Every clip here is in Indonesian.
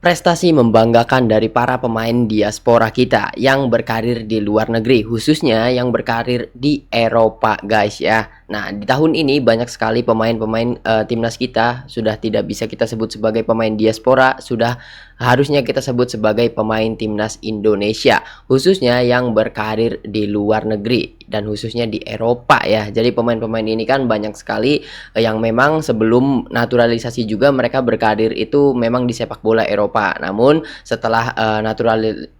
Prestasi membanggakan dari para pemain diaspora kita yang berkarir di luar negeri, khususnya yang berkarir di Eropa, guys ya. Nah, di tahun ini banyak sekali pemain-pemain timnas kita sudah tidak bisa kita sebut sebagai pemain diaspora, sudah harusnya kita sebut sebagai pemain timnas Indonesia, khususnya yang berkarir di luar negeri dan khususnya di Eropa ya. Jadi pemain-pemain ini kan banyak sekali yang memang sebelum naturalisasi juga mereka berkarir itu memang di sepak bola Eropa. Namun setelah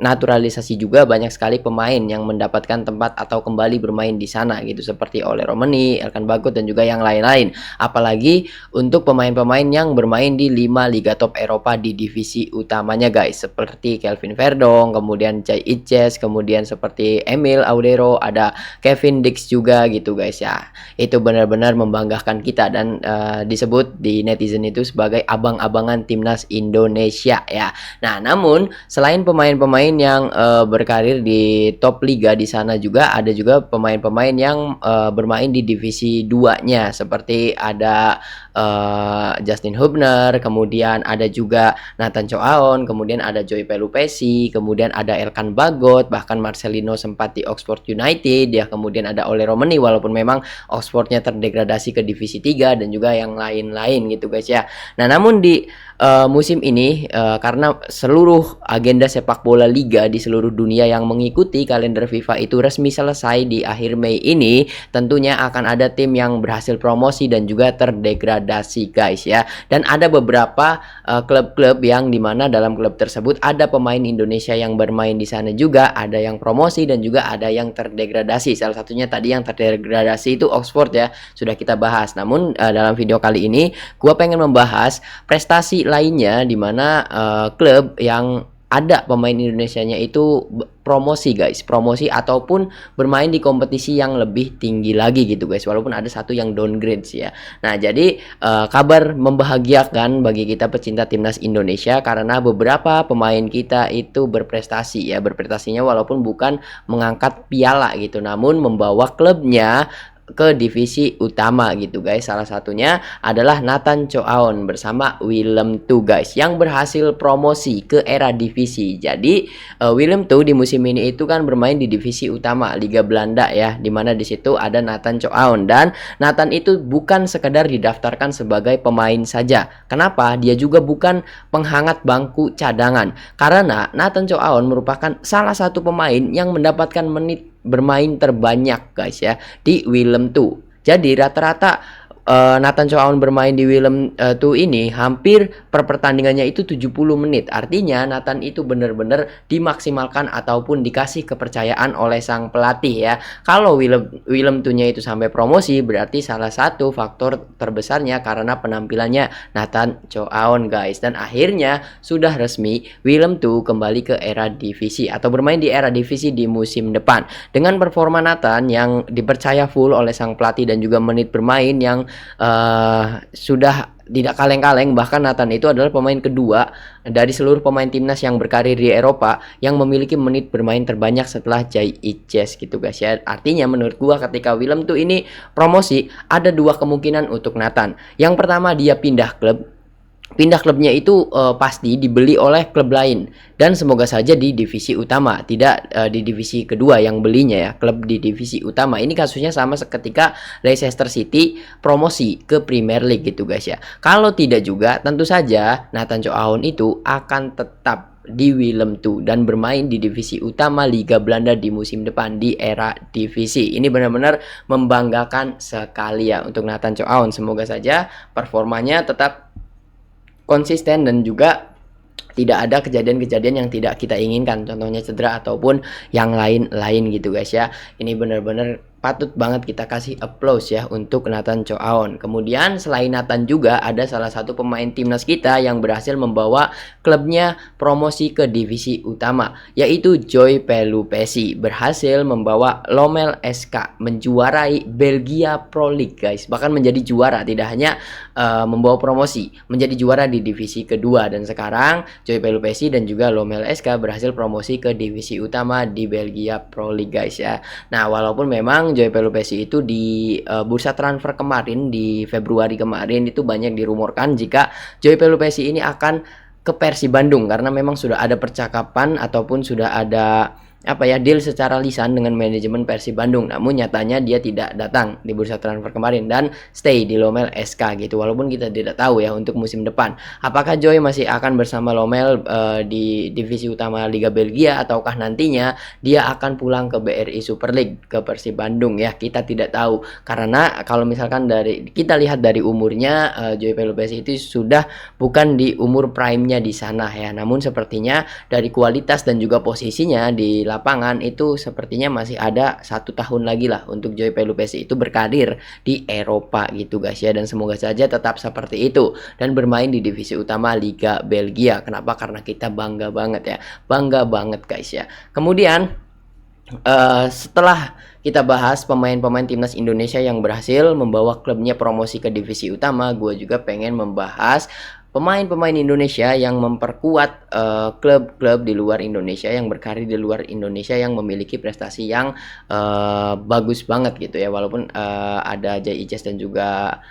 naturalisasi juga banyak sekali pemain yang mendapatkan tempat atau kembali bermain di sana gitu, seperti Ole Romeni, Elkan Bagot dan juga yang lain-lain. Apalagi untuk pemain-pemain yang bermain di 5 liga top Eropa di divisi utamanya, guys, seperti Kelvin Verdong, kemudian Jai Itjes, kemudian seperti Emil Audero, ada Kevin Dix juga gitu, guys ya. Itu benar-benar membanggakan kita dan disebut di netizen itu sebagai abang-abangan timnas Indonesia ya. Nah, namun selain pemain-pemain yang berkarir di top liga di sana juga ada juga pemain-pemain yang bermain di divisi 2-nya, seperti ada Justin Hubner, kemudian ada juga Nathan Choaon, kemudian ada Joy Pelupesi, kemudian ada Elkan Bagot, bahkan Marcelino sempat di Oxford United ya, kemudian ada Ole Romeni walaupun memang Oxfordnya terdegradasi ke divisi 3 dan juga yang lain-lain gitu, guys ya. Nah, namun di musim ini karena seluruh agenda sepak bola liga di seluruh dunia yang mengikuti kalender FIFA itu resmi selesai di akhir Mei ini, tentunya akan ada tim yang berhasil promosi dan juga terdegradasi, guys ya. Dan ada beberapa klub-klub yang dimana dalam klub tersebut ada pemain Indonesia yang bermain di sana juga, ada yang promosi dan juga ada yang terdegradasi. Salah satunya tadi yang terdegradasi itu Oxford ya, sudah kita bahas. Namun dalam video kali ini gua pengen membahas prestasi lainnya di mana klub yang ada pemain Indonesianya itu promosi, guys, promosi ataupun bermain di kompetisi yang lebih tinggi lagi gitu, guys, walaupun ada satu yang downgrade sih ya. Nah, jadi kabar membahagiakan bagi kita pecinta timnas Indonesia karena beberapa pemain kita itu berprestasi ya, berprestasinya walaupun bukan mengangkat piala gitu, namun membawa klubnya ke divisi utama gitu, guys. Salah satunya adalah Nathan Choaon bersama Willem II, guys, yang berhasil promosi ke era divisi. Jadi Willem II di musim ini itu kan bermain di divisi utama Liga Belanda ya, dimana di situ ada Nathan Choaon, dan Nathan itu bukan sekedar didaftarkan sebagai pemain saja. Kenapa? Dia juga bukan penghangat bangku cadangan, karena Nathan Choaon merupakan salah satu pemain yang mendapatkan menit bermain terbanyak, guys ya, di Willem II. Jadi rata-rata Nathan Choaon bermain di Willem II ini hampir per pertandingannya itu 70 menit. Artinya Nathan itu benar-benar dimaksimalkan ataupun dikasih kepercayaan oleh sang pelatih ya. Kalau Willem II-nya itu sampai promosi, berarti salah satu faktor terbesarnya karena penampilannya Nathan Choaon, guys. Dan akhirnya sudah resmi Willem II kembali ke era divisi atau bermain di era divisi di musim depan. Dengan performa Nathan yang dipercaya full oleh sang pelatih dan juga menit bermain yang sudah tidak kaleng-kaleng, bahkan Nathan itu adalah pemain kedua dari seluruh pemain timnas yang berkarir di Eropa yang memiliki menit bermain terbanyak setelah Jai Itjes gitu, guys ya. Artinya menurut gua ketika Willem II ini promosi, ada dua kemungkinan untuk Nathan. Yang pertama, dia pindah klubnya itu pasti dibeli oleh klub lain, dan semoga saja di divisi utama, tidak di divisi kedua yang belinya ya, klub di divisi utama. Ini kasusnya sama seketika Leicester City promosi ke Premier League gitu, guys ya. Kalau tidak juga tentu saja Nathan Choaon itu akan tetap di Willem II dan bermain di divisi utama Liga Belanda di musim depan di era divisi. Ini benar-benar membanggakan sekali ya untuk Nathan Choaon. Semoga saja performanya tetap konsisten dan juga tidak ada kejadian-kejadian yang tidak kita inginkan, contohnya cedera ataupun yang lain-lain gitu, guys ya. Ini benar-benar patut banget kita kasih applause ya untuk Nathan Choaon. Kemudian selain Nathan juga ada salah satu pemain timnas kita yang berhasil membawa klubnya promosi ke divisi utama, yaitu Joy Pelupesi, berhasil membawa Lommel SK menjuarai Belgia Pro League, guys. Bahkan menjadi juara, tidak hanya membawa promosi, menjadi juara di divisi kedua. Dan sekarang Joy Pelupesi dan juga Lommel SK berhasil promosi ke divisi utama di Belgia Pro League, guys ya. Nah, walaupun memang Joy Pelupesi itu di bursa transfer kemarin di Februari kemarin itu banyak dirumorkan jika Joy Pelupesi ini akan ke Persib Bandung karena memang sudah ada percakapan ataupun sudah ada deal secara lisan dengan manajemen Persib Bandung. Namun nyatanya dia tidak datang di bursa transfer kemarin dan stay di Lomel SK gitu. Walaupun kita tidak tahu ya untuk musim depan apakah Joy masih akan bersama Lomel di divisi utama Liga Belgia ataukah nantinya dia akan pulang ke BRI Super League ke Persib Bandung ya. Kita tidak tahu karena kalau misalkan kita lihat dari umurnya, Joy Pelupesi itu sudah bukan di umur prime-nya di sana ya. Namun sepertinya dari kualitas dan juga posisinya di lapangan itu sepertinya masih ada 1 tahun lagi lah untuk Joy Pelupesi itu berkarir di Eropa gitu guys ya. Dan semoga saja tetap seperti itu dan bermain di divisi utama Liga Belgia. Kenapa? Karena kita bangga banget ya, bangga banget guys ya. Kemudian setelah kita bahas pemain-pemain timnas Indonesia yang berhasil membawa klubnya promosi ke divisi utama, gue juga pengen membahas pemain-pemain Indonesia yang memperkuat klub-klub di luar Indonesia, yang berkarir di luar Indonesia, yang memiliki prestasi yang bagus banget gitu ya. Walaupun ada Jay Ijes dan juga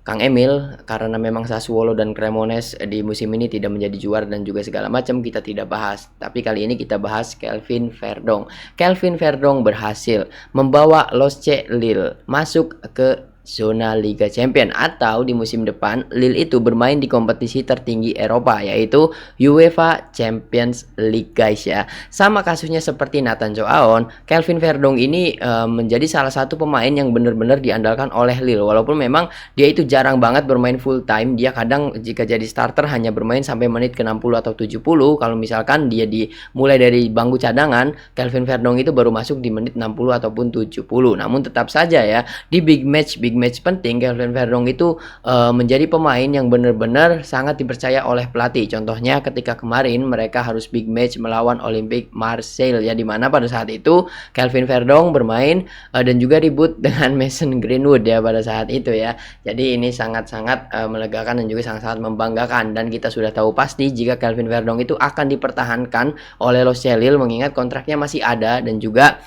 Kang Emil, karena memang Sassuolo dan Cremonese di musim ini tidak menjadi juara dan juga segala macam, kita tidak bahas. Tapi kali ini kita bahas Kelvin Verdong. Kelvin Verdong berhasil membawa Losce Lille masuk ke zona Liga Champions, atau di musim depan Lille itu bermain di kompetisi tertinggi Eropa yaitu UEFA Champions League guys ya. Sama kasusnya seperti Nathan Joaon, Kelvin Verdong ini menjadi salah satu pemain yang benar-benar diandalkan oleh Lille. Walaupun memang dia itu jarang banget bermain full time, dia kadang jika jadi starter hanya bermain sampai menit ke 60 atau 70. Kalau misalkan dia mulai dari bangku cadangan, Kelvin Verdong itu baru masuk di menit 60 ataupun 70. Namun tetap saja ya, di big match penting, Kelvin Verdong itu menjadi pemain yang benar-benar sangat dipercaya oleh pelatih. Contohnya ketika kemarin mereka harus big match melawan Olympique Marseille ya, dimana pada saat itu Kelvin Verdong bermain dan juga ribut dengan Mason Greenwood ya pada saat itu ya. Jadi ini sangat-sangat melegakan dan juga sangat-sangat membanggakan, dan kita sudah tahu pasti jika Kelvin Verdong itu akan dipertahankan oleh Losce Lille mengingat kontraknya masih ada dan juga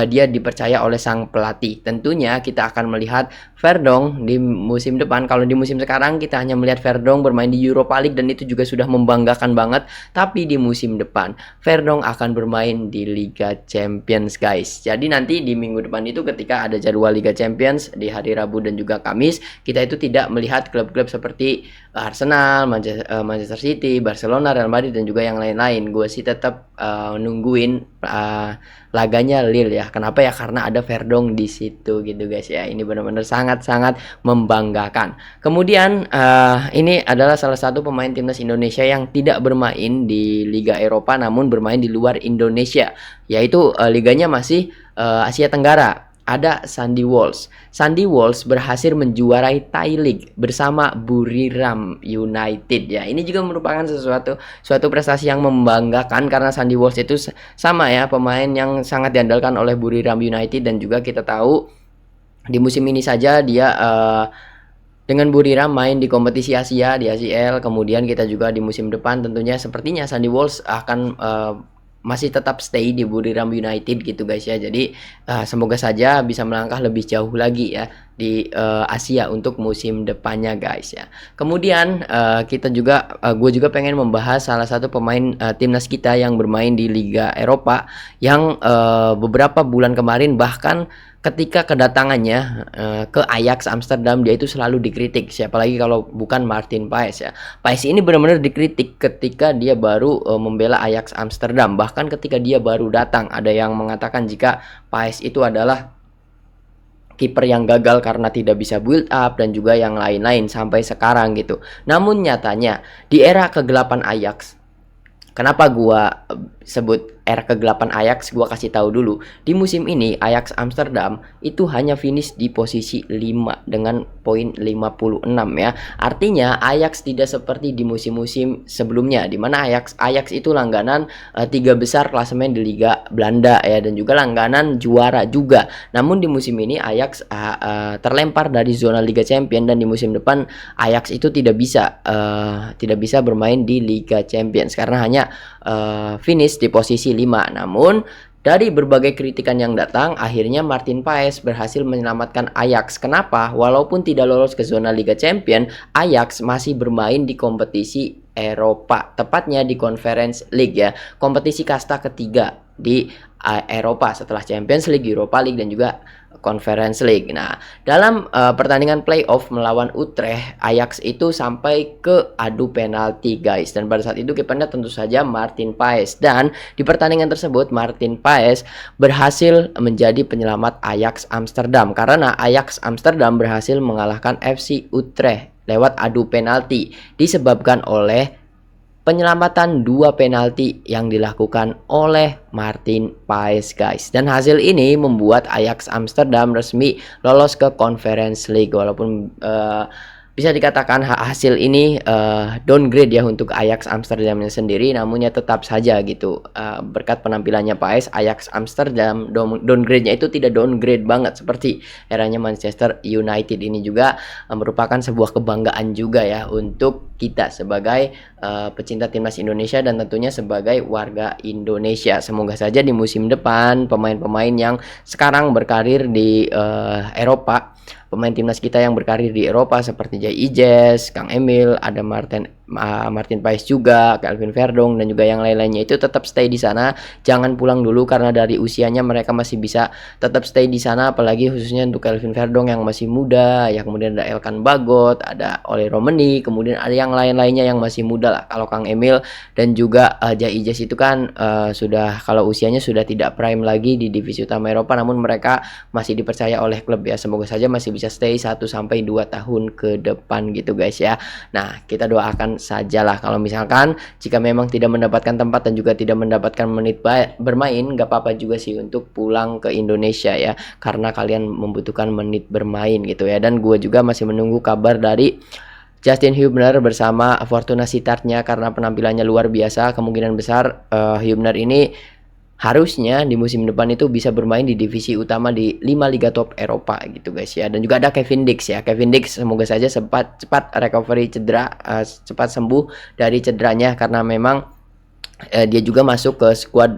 dia dipercaya oleh sang pelatih. Tentunya kita akan melihat Verdong di musim depan. Kalau di musim sekarang kita hanya melihat Verdong bermain di Europa League dan itu juga sudah membanggakan banget. Tapi di musim depan Verdong akan bermain di Liga Champions guys. Jadi nanti di minggu depan itu ketika ada jadwal Liga Champions di hari Rabu dan juga Kamis, kita itu tidak melihat klub-klub seperti Arsenal, Manchester City, Barcelona, Real Madrid dan juga yang lain-lain. Gue sih tetap nungguin laganya Lille ya. Kenapa ya? Karena ada Verdong di situ gitu guys ya. Ini benar-benar sangat-sangat membanggakan. Kemudian ini adalah salah satu pemain timnas Indonesia yang tidak bermain di Liga Eropa namun bermain di luar Indonesia, yaitu liganya masih Asia Tenggara. Ada Sandy Walsh. Sandy Walsh berhasil menjuarai Thai League bersama Buriram United ya. Ini juga merupakan suatu prestasi yang membanggakan karena Sandy Walsh itu sama ya, pemain yang sangat diandalkan oleh Buriram United, dan juga kita tahu di musim ini saja dia dengan Buriram main di kompetisi Asia di ACL. Kemudian kita juga di musim depan tentunya sepertinya Sandy Walsh akan masih tetap stay di Buriram United gitu guys ya. Jadi semoga saja bisa melangkah lebih jauh lagi ya di Asia untuk musim depannya guys ya. Kemudian gue juga pengen membahas salah satu pemain timnas kita yang bermain di Liga Eropa yang beberapa bulan kemarin bahkan ketika kedatangannya ke Ajax Amsterdam dia itu selalu dikritik, siapa lagi kalau bukan Martin Paes ya. Paes ini benar-benar dikritik ketika dia baru membela Ajax Amsterdam. Bahkan ketika dia baru datang ada yang mengatakan jika Paes itu adalah kiper yang gagal karena tidak bisa build up dan juga yang lain-lain sampai sekarang gitu. Namun nyatanya di era kegelapan Ajax, kenapa gua sebut era kegelapan Ajax, gua kasih tahu dulu. Di musim ini Ajax Amsterdam itu hanya finish di posisi 5 dengan poin 56 ya. Artinya Ajax tidak seperti di musim-musim sebelumnya di mana Ajax itu langganan 3 besar klasemen di Liga Belanda ya, dan juga langganan juara juga. Namun di musim ini Ajax terlempar dari zona Liga Champions, dan di musim depan Ajax itu tidak bisa bermain di Liga Champions karena hanya finish di posisi 5. Namun dari berbagai kritikan yang datang, akhirnya Martin Paes berhasil menyelamatkan Ajax. Kenapa? Walaupun tidak lolos ke zona Liga Champions, Ajax masih bermain di kompetisi Eropa, tepatnya di Conference League ya, kompetisi kasta ketiga di Eropa setelah Champions League, Europa League dan juga Conference League. Nah, dalam pertandingan playoff melawan Utrecht, Ajax itu sampai ke adu penalti guys. Dan pada saat itu kipernya tentu saja Martin Paes. Dan di pertandingan tersebut Martin Paes berhasil menjadi penyelamat Ajax Amsterdam karena Ajax Amsterdam berhasil mengalahkan FC Utrecht lewat adu penalti disebabkan oleh penyelamatan 2 penalti yang dilakukan oleh Martin Paes guys. Dan hasil ini membuat Ajax Amsterdam resmi lolos ke Conference League walaupun bisa dikatakan hasil ini downgrade ya untuk Ajax Amsterdamnya sendiri, namunnya tetap saja gitu berkat penampilannya Paes, Ajax Amsterdam downgrade-nya itu tidak downgrade banget seperti eranya Manchester United. Ini juga merupakan sebuah kebanggaan juga ya untuk kita sebagai pecinta timnas Indonesia dan tentunya sebagai warga Indonesia. Semoga saja di musim depan pemain-pemain yang sekarang berkarir di Eropa, pemain timnas kita yang berkarir di Eropa seperti Jay Ijes, Kang Emil, ada Martin Paes juga, Kelvin Verdong dan juga yang lain-lainnya itu tetap stay di sana, jangan pulang dulu karena dari usianya mereka masih bisa tetap stay di sana, apalagi khususnya untuk Kelvin Verdong yang masih muda ya, kemudian ada Elkan Bagot, ada Ole Romeni, kemudian ada yang lain-lainnya yang masih muda lah. Kalau Kang Emil dan juga Jay Ijes itu kan sudah kalau usianya sudah tidak prime lagi di divisi utama Eropa, namun mereka masih dipercaya oleh klub ya. Semoga saja masih bisa stay 1 sampai 2 tahun ke depan gitu guys ya. Nah, kita doakan sajalah kalau misalkan jika memang tidak mendapatkan tempat dan juga tidak mendapatkan menit bermain, nggak apa-apa juga sih untuk pulang ke Indonesia ya, karena kalian membutuhkan menit bermain gitu ya. Dan gue juga masih menunggu kabar dari Justin Hubner bersama Fortuna Sittard-nya karena penampilannya luar biasa. Kemungkinan besar Hubner ini harusnya di musim depan itu bisa bermain di divisi utama di 5 liga top Eropa gitu guys ya. Dan juga ada Kevin Dix ya. Kevin Dix semoga saja cepat recovery cedera, cepat sembuh dari cederanya karena memang dia juga masuk ke squad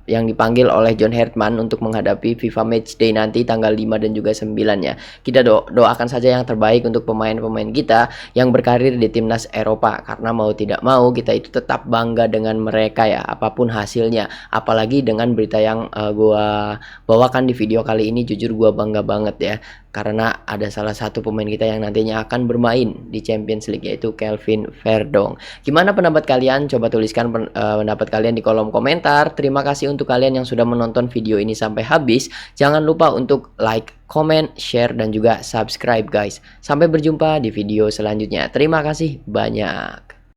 yang dipanggil oleh John Hertman untuk menghadapi FIFA Matchday nanti tanggal 5 dan juga 9 ya. Kita doakan saja yang terbaik untuk pemain-pemain kita yang berkarir di timnas Eropa, karena mau tidak mau kita itu tetap bangga dengan mereka ya, apapun hasilnya. Apalagi dengan berita yang gua bawakan di video kali ini, jujur gua bangga banget ya, karena ada salah satu pemain kita yang nantinya akan bermain di Champions League yaitu Kelvin Verdong. Gimana pendapat kalian? Coba tuliskan pendapat kalian di kolom komentar. Terima kasih untuk kalian yang sudah menonton video ini sampai habis. Jangan lupa untuk like, comment, share dan juga subscribe guys. Sampai berjumpa di video selanjutnya. Terima kasih banyak.